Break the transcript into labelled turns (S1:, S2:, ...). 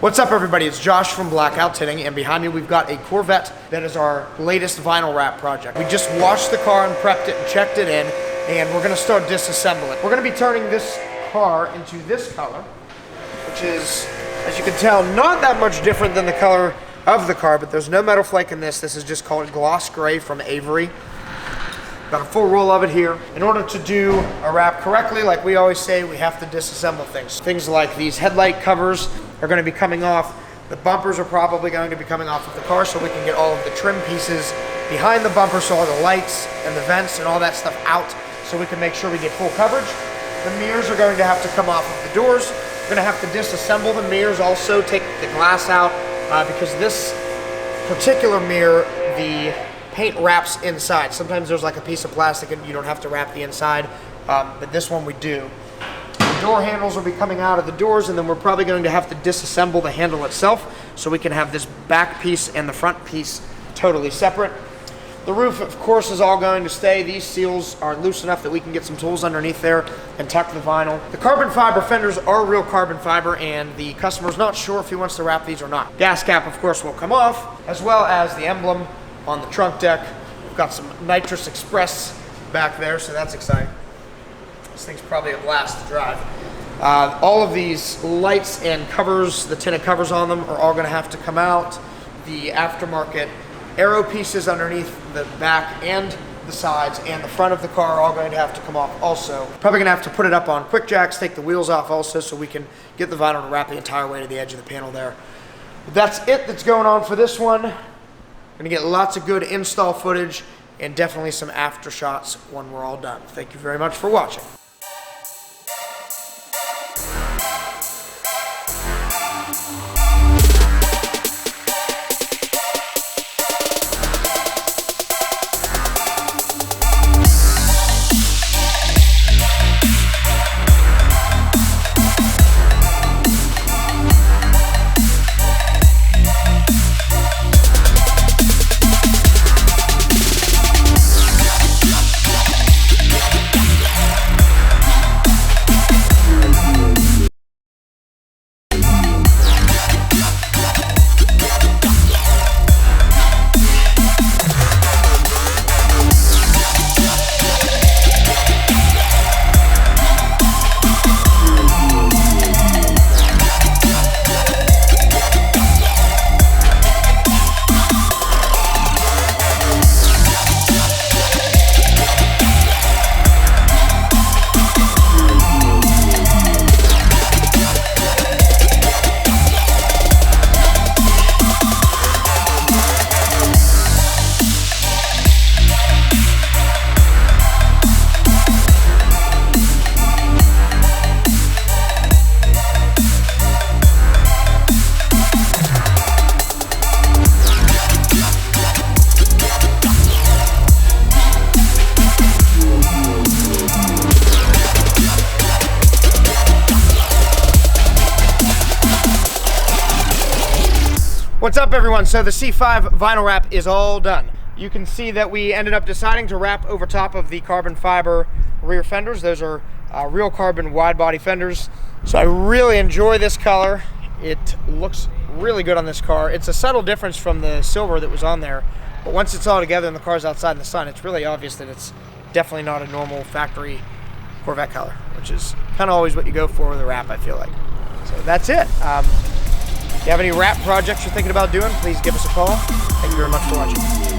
S1: What's up everybody, it's Josh from Blackout Tinting, and behind me we've got a Corvette that is our latest vinyl wrap project. We just washed the car and prepped it and checked it in, and we're gonna start disassembling. We're gonna be turning this car into this color, which is, as you can tell, not that much different than the color of the car, but there's no metal flake in this. This is just called gloss gray from Avery. Got a full roll of it here. In order to do a wrap correctly, like we always say, we have to disassemble things. Things like these headlight covers are going to be coming off. The bumpers are probably going to be coming off of the car, so we can get all of the trim pieces behind the bumper, so all the lights and the vents and all that stuff out, so we can make sure we get full coverage. The mirrors are going to have to come off of the doors. We're going to have to disassemble the mirrors also, take the glass out, because this particular mirror, the paint wraps inside. Sometimes there's like a piece of plastic and you don't have to wrap the inside, but this one we do. The door handles will be coming out of the doors, and then we're probably going to have to disassemble the handle itself so we can have this back piece and the front piece totally separate. The roof, of course, is all going to stay. These seals are loose enough that we can get some tools underneath there and tuck the vinyl. The carbon fiber fenders are real carbon fiber, and the customer's not sure if he wants to wrap these or not. Gas cap, of course, will come off, as well as the emblem on the trunk deck. We've got some Nitrous Express back there, so that's exciting. This thing's probably a blast to drive. All of these lights and covers, the tinted covers on them, are all going to have to come out. The aftermarket aero pieces underneath the back and the sides and the front of the car are all going to have to come off also. Probably going to have to put it up on quick jacks, take the wheels off also, so we can get the vinyl to wrap the entire way to the edge of the panel there. But that's it that's going on for this one. Gonna get lots of good install footage and definitely some after shots when we're all done. Thank you very much for watching. What's up everyone? So the C5 vinyl wrap is all done. You can see that we ended up deciding to wrap over top of the carbon fiber rear fenders. Those are real carbon wide body fenders. So I really enjoy this color. It looks really good on this car. It's a subtle difference from the silver that was on there, but once it's all together and the car's outside in the sun, it's really obvious that it's definitely not a normal factory Corvette color, which is kind of always what you go for with a wrap, I feel like. So that's it. If you have any wrap projects you're thinking about doing, please give us a call. Thank you very much for watching.